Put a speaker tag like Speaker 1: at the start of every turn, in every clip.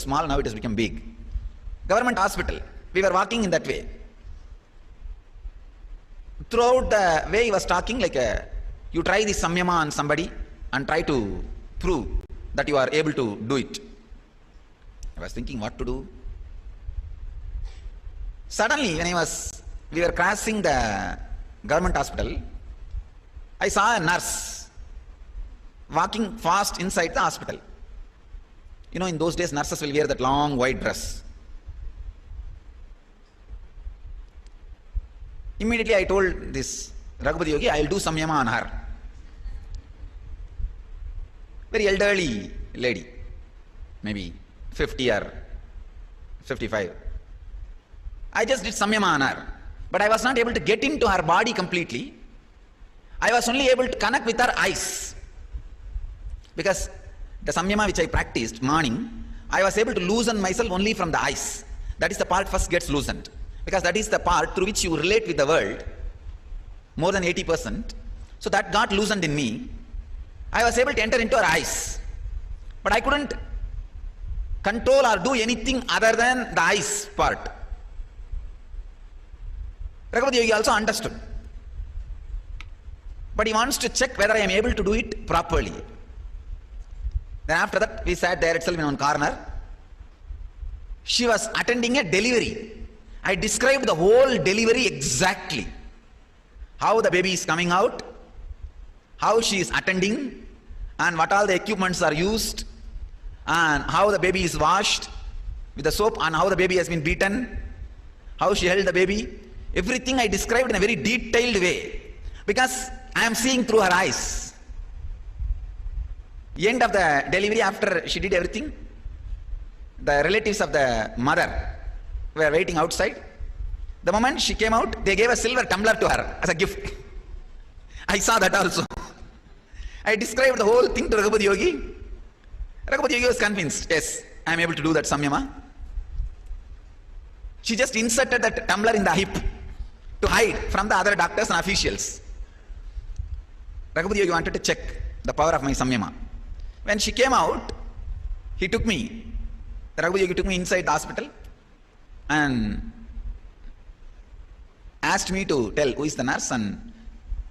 Speaker 1: small, now it has become big. Government hospital, we were walking in that way. Throughout the way he was talking, like you try this samyama on somebody and try to prove that you are able to do it. I was thinking what to do. Suddenly, when we were crossing the government hospital, I saw a nurse walking fast inside the hospital. You know, in those days, nurses will wear that long white dress. Immediately I told this Raghupati Yogi, I will do samyama on her. Very elderly lady, maybe 50 or 55. I just did samyama on her, but I was not able to get into her body completely. I was only able to connect with her eyes. Because the samyama which I practiced morning, I was able to loosen myself only from the eyes. That is the part first gets loosened. Because that is the part through which you relate with the world, more than 80%. So that got loosened in me. I was able to enter into her eyes. But I couldn't control or do anything other than the eyes part. Raghupati Yogi also understood. But he wants to check whether I am able to do it properly. Then after that, we sat there itself in one corner. She was attending a delivery. I described the whole delivery exactly. How the baby is coming out, how she is attending, and what all the equipments are used, and how the baby is washed with the soap, and how the baby has been beaten, how she held the baby. Everything I described in a very detailed way, because I am seeing through her eyes. End of the delivery, after she did everything, the relatives of the mother were waiting outside. The moment she came out, they gave a silver tumbler to her as a gift. I saw that also. I described the whole thing to Raghupati Yogi. Raghupati Yogi was convinced, yes, I am able to do that samyama. She just inserted that tumbler in the hip to hide from the other doctors and officials. Raghupati Yogi wanted to check the power of my samyama. When she came out, he took me. Raghupati Yogi took me inside the hospital and asked me to tell who is the nurse and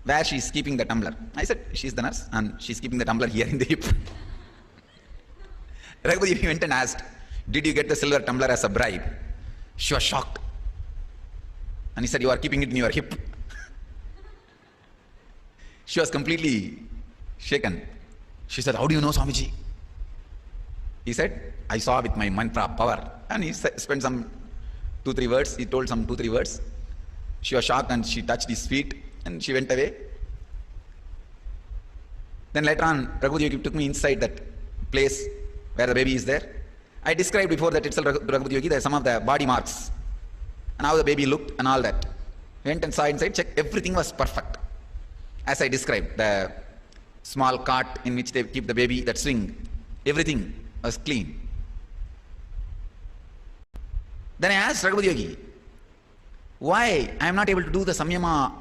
Speaker 1: where she is keeping the tumbler. I said, she is the nurse and she is keeping the tumbler here in the hip. Raghupati Yogi went and asked, did you get the silver tumbler as a bribe? She was shocked. And he said, you are keeping it in your hip. She was completely shaken. She said, how do you know, Swamiji? He said, I saw with my mantra power. And he spent some 2-3 words. He told some 2-3 words. She was shocked and she touched his feet and she went away. Then later on, Raghupati Yogi took me inside that place where the baby is there. I described before that itself to Raghupati Yogi, there are some of the body marks and how the baby looked and all that. Went and saw inside, checked, everything was perfect. As I described, the small cart in which they keep the baby, that swing, everything was clean. Then I asked Raghupati Yogi, why I am not able to do the samyama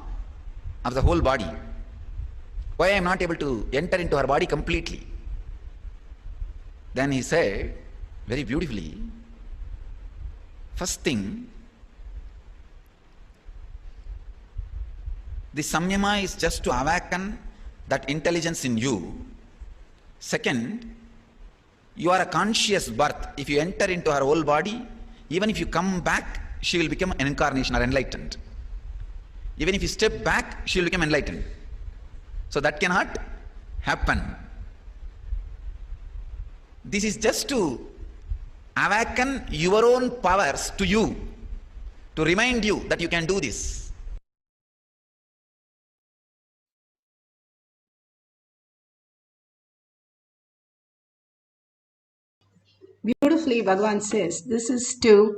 Speaker 1: of the whole body? Why I am not able to enter into her body completely? Then he said, very beautifully, first thing, the samyama is just to awaken that intelligence in you. Second, you are a conscious birth. If you enter into her whole body, even if you come back, she will become an incarnation or enlightened. Even if you step back, she will become enlightened. So that cannot happen. This is just to awaken your own powers to you, to remind you that you can do this.
Speaker 2: Beautifully, Bhagavan says, this is to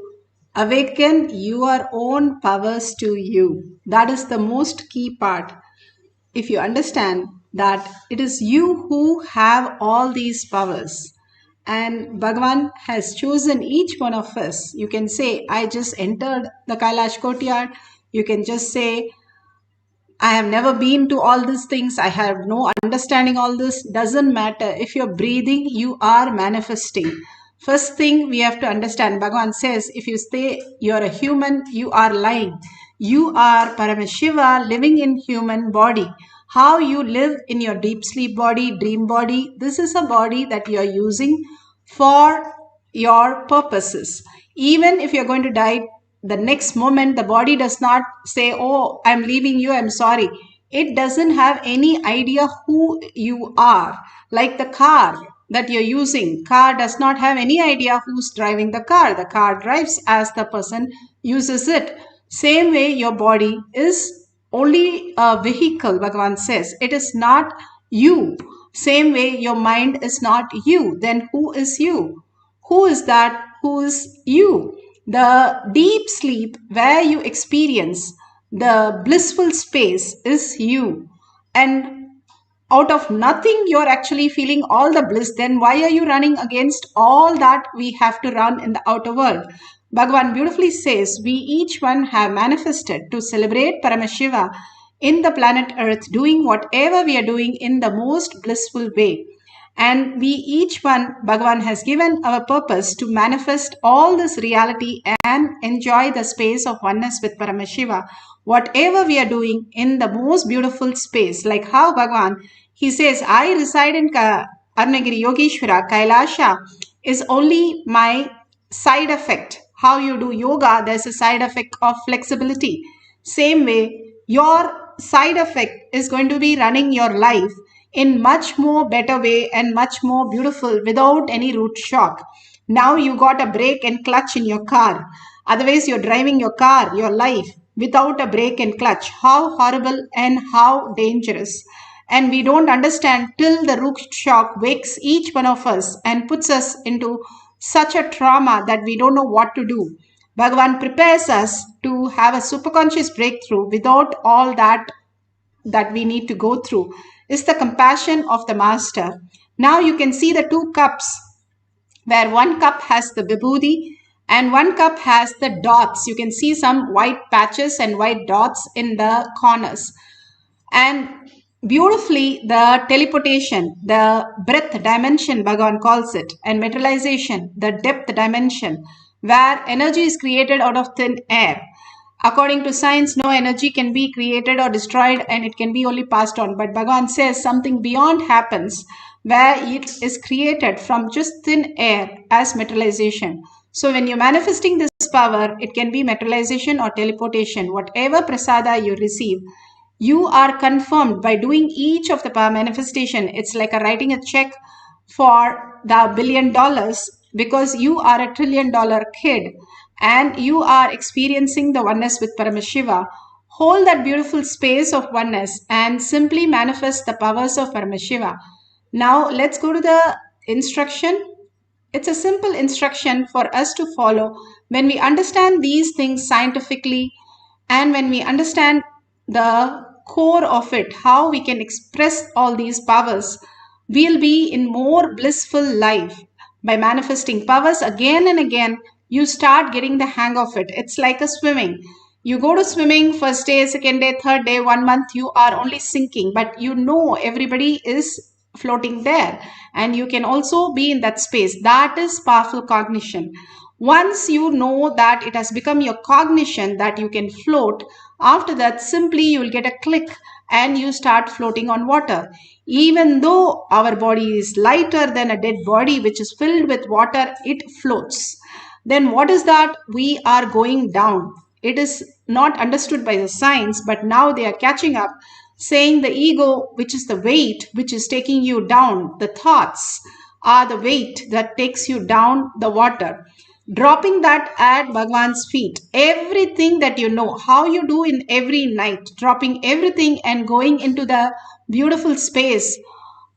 Speaker 2: awaken your own powers to you. That is the most key part. If you understand that it is you who have all these powers, and Bhagavan has chosen each one of us. You can say, I just entered the Kailash courtyard. You can just say, I have never been to all these things. I have no understanding all this. Doesn't matter. If you're breathing, you are manifesting. First thing we have to understand, Bhagavan says, if you say you're a human, you are lying. You are Paramashiva living in human body. How you live in your deep sleep body, dream body, this is a body that you're using for your purposes. Even if you're going to die the next moment, the body does not say, oh, I'm leaving you, I'm sorry. It doesn't have any idea who you are. Like the car that you're using, car does not have any idea who's driving the car drives as the person uses it. Same way your body is only a vehicle, Bhagavan says. It is not you. Same way your mind is not you. Then who is you? Who is that? Who is you? The deep sleep where you experience the blissful space is you. And out of nothing, you're actually feeling all the bliss. Then why are you running against all that we have to run in the outer world? Bhagavan beautifully says, we each one have manifested to celebrate Paramashiva in the planet Earth, doing whatever we are doing in the most blissful way. And we each one, Bhagavan has given our purpose to manifest all this reality and enjoy the space of oneness with Paramashiva. Whatever we are doing in the most beautiful space, like how Bhagavan, he says, I reside in Arunagiri Yogeshwara, Kailasa is only my side effect. How you do yoga, there's a side effect of flexibility. Same way, your side effect is going to be running your life in much more better way and much more beautiful without any root shock. Now you got a brake and clutch in your car. Otherwise, you're driving your car, your life, without a brake and clutch. How horrible and how dangerous. And we don't understand till the root shock wakes each one of us and puts us into such a trauma that we don't know what to do. Bhagavan prepares us to have a superconscious breakthrough without all that we need to go through. Is the compassion of the master. Now you can see the two cups, where one cup has the vibhuti and one cup has the dots. You can see some white patches and white dots in the corners. And beautifully, the teleportation, the breadth dimension, Bhagavan calls it, and materialization, the depth dimension, where energy is created out of thin air. According to science, no energy can be created or destroyed and it can be only passed on. But Bhagavan says something beyond happens where it is created from just thin air as materialization. So when you're manifesting this power, it can be materialization or teleportation. Whatever prasada you receive, you are confirmed by doing each of the power manifestation. It's like writing a check for the $1 billion because you are a $1 trillion kid and you are experiencing the oneness with Paramashiva. Hold that beautiful space of oneness and simply manifest the powers of Paramashiva. Now let's go to the instruction. It's a simple instruction for us to follow. When we understand these things scientifically and when we understand the core of it, how we can express all these powers, we'll be in more blissful life. By manifesting powers again and again, you start getting the hang of it. It's like a swimming. You go to swimming first day, second day, third day, 1 month, you are only sinking, but you know everybody is floating there and you can also be in that space. That is powerful cognition. Once you know that it has become your cognition that you can float, after that simply you will get a click and you start floating on water. Even though our body is lighter than a dead body which is filled with water, it floats. Then what is that? We are going down. It is not understood by the science, but now they are catching up, saying the ego, which is the weight which is taking you down, the thoughts are the weight that takes you down the water. Dropping that at Bhagavan's feet, everything that you know, how you do in every night, dropping everything and going into the beautiful space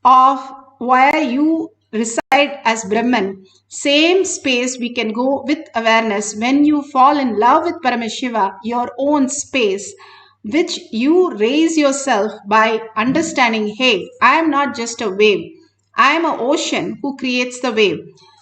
Speaker 2: of where you reside as Brahman. Same space we can go with awareness when you fall in love with Paramashiva, your own space, which you raise yourself by understanding, hey, I am not just a wave. I am an ocean who creates the wave.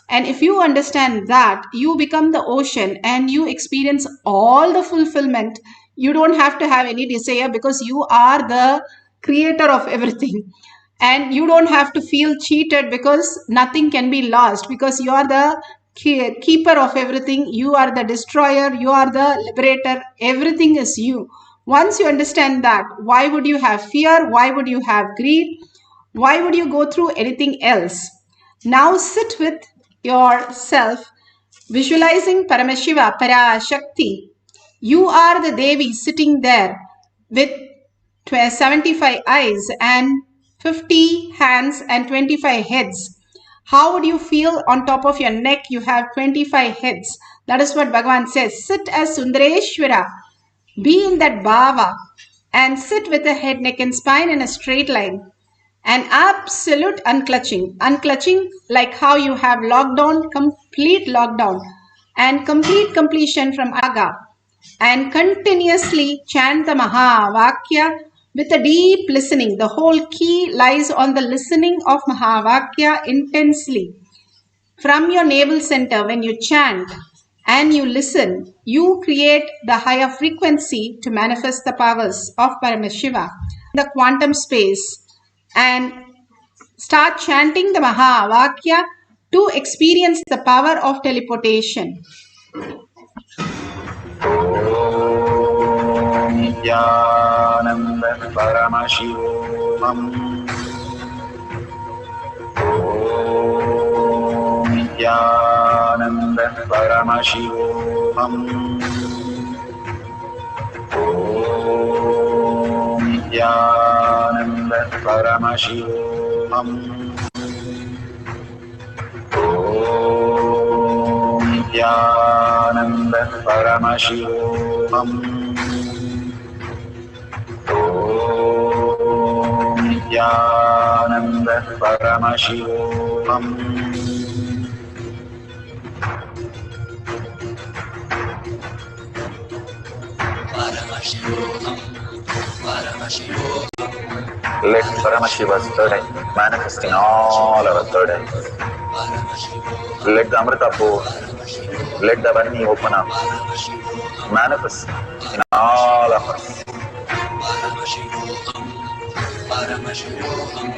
Speaker 2: And if you understand that, you become the ocean and you experience all the fulfillment. You don't have to have any desire because you are the creator of everything. And you don't have to feel cheated because nothing can be lost because you are the keeper of everything. You are the destroyer. You are the liberator. Everything is you. Once you understand that, why would you have fear? Why would you have greed? Why would you go through anything else? Now sit with yourself, visualizing Paramashiva, Parashakti. You are the Devi sitting there with 75 eyes and 50 hands and 25 heads. How would you feel on top of your neck? You have 25 heads. That is what Bhagavan says. Sit as Sundareshwara. Be in that bhava and sit with the head, neck and spine in a straight line. An absolute unclutching. Unclutching like how you have lockdown, complete lockdown and complete completion from Aga. And continuously chant the Mahavakya with a deep listening. The whole key lies on the listening of Mahavakya intensely. From your navel center, when you chant and you listen, you create the higher frequency to manifest the powers of Paramashiva, the quantum space, and start chanting the Mahavakya to experience the power of teleportation.
Speaker 1: Nithyananda Paramashivoham. Nithyananda Paramashivoham. Nithyananda Paramashivoham. Nithyananda Paramashivoham. Nithyananda Paramashivoham. Paramashivoham. Paramashivoham. Let Paramashiva's third eye manifest in all our third eyes. Let the Amrita pour, let the Varni open up, manifest in all of us. Paramashivoham. Paramashivoham.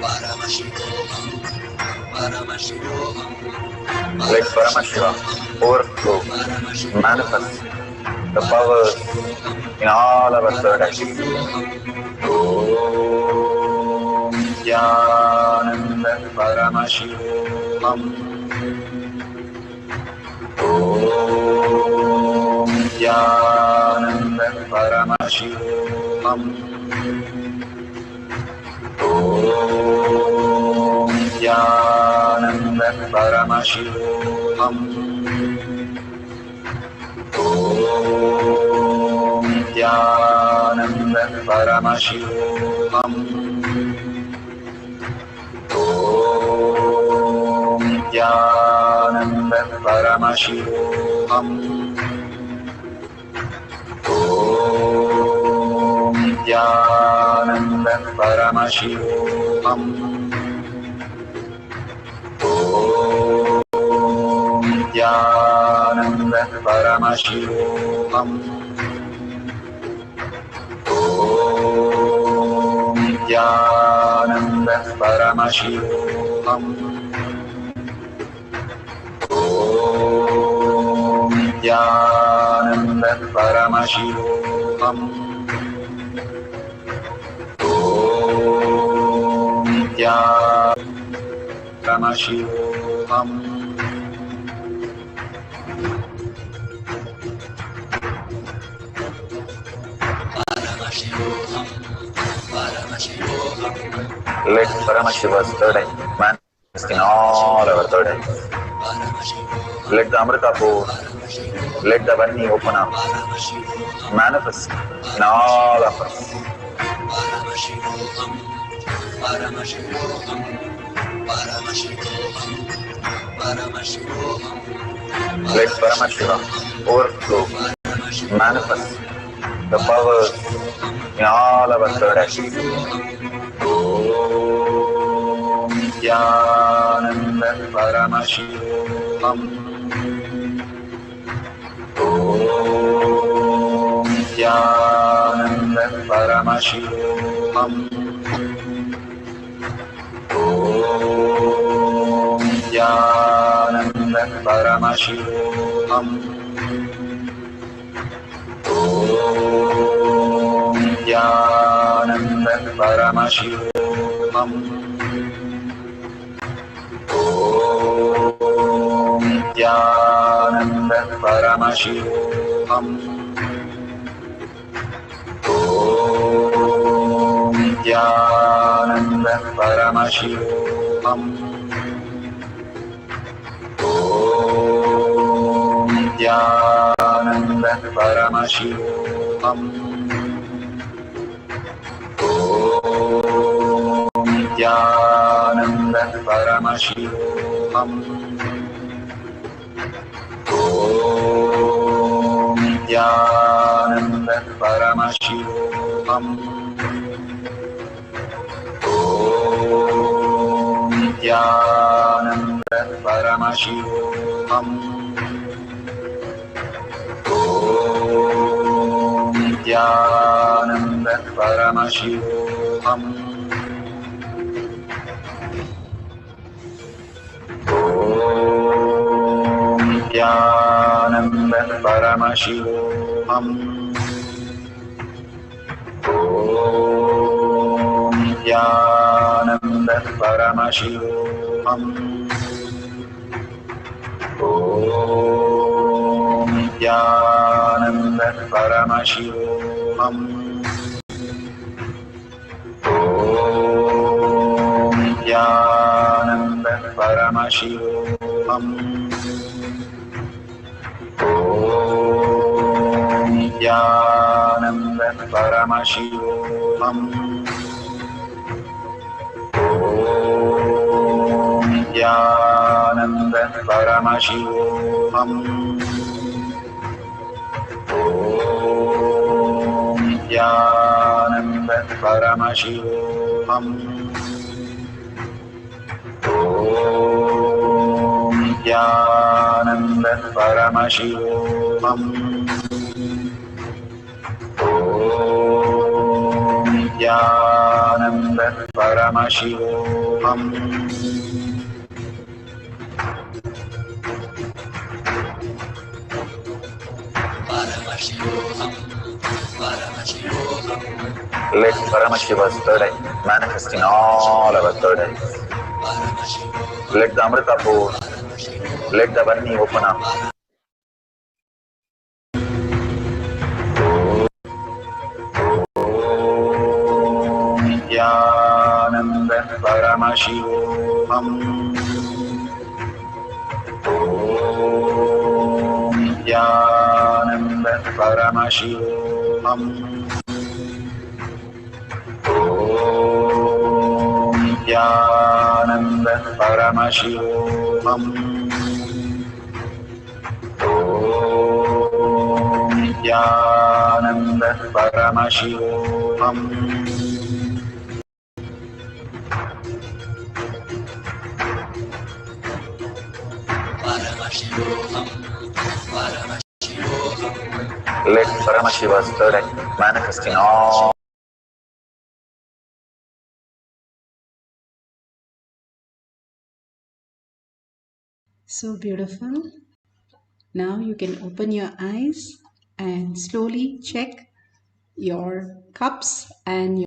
Speaker 1: Paramashivoham. Paramashivoham. Let Paramashiva overflow, manifest the powers in all our third eyes. Om Nithyananda Paramashivoham. Om Nithyananda Paramashivoham. Om Nithyananda Paramashivoham. Om Nithyananda Paramashivoham. Om Nithyananda Paramashivoham. Om Nithyananda Paramashivoham. Om Nithyananda Paramashivoham. Om Nithyananda Paramashivoham. Om Nithyananda Paramashivoham. Om Nithyananda Paramashivoham. Let Paramashiva's third eye manifest in all our third eyes. Let the Amrita pour, let the Varni open up, manifest in all of us. Paramashivoham. Paramashivoham. Paramashivoham. Paramashivoham. Let Paramashiva overflow, manifest the powers in all our third eyes. Om Nithyananda Paramashivoham. Om Nithyananda Paramashivoham. Om Nithyananda Paramashivoham. Om Nithyananda Paramashivam. Om Nithyananda Paramashivoham. Om Nithyananda Paramashivoham. Om Nithyananda Paramashivoham. Om Nithyananda Paramashivoham. Om Nithyananda Paramashivoham. Om Nithyananda Paramashivoham. Om Nithyananda Paramashivoham. Om Nithyananda Paramashivoham. Om Nithyananda Paramashivoham. Om Nithyananda Paramashivoham. Om Nithyananda Paramashivoham. Om Nithyananda Paramashivoham. Om Nithyananda Paramashivoham. Om Nithyananda Paramashivoham. Om Nithyananda Paramashivoham. Om Nithyananda Paramashivoham. Let Paramashiva's third eye manifest in all our third eyes. Let the Amrita pour. Let the Varni open up. Om Nithyananda Paramashivoham. Om Nithyananda Paramashivoham. Om Nithyananda Paramashivoham. Om Nithyananda Paramashivoham. Let Paramashiva's third eye manifest in all.
Speaker 2: So beautiful. Now you can open your eyes and slowly check your cups and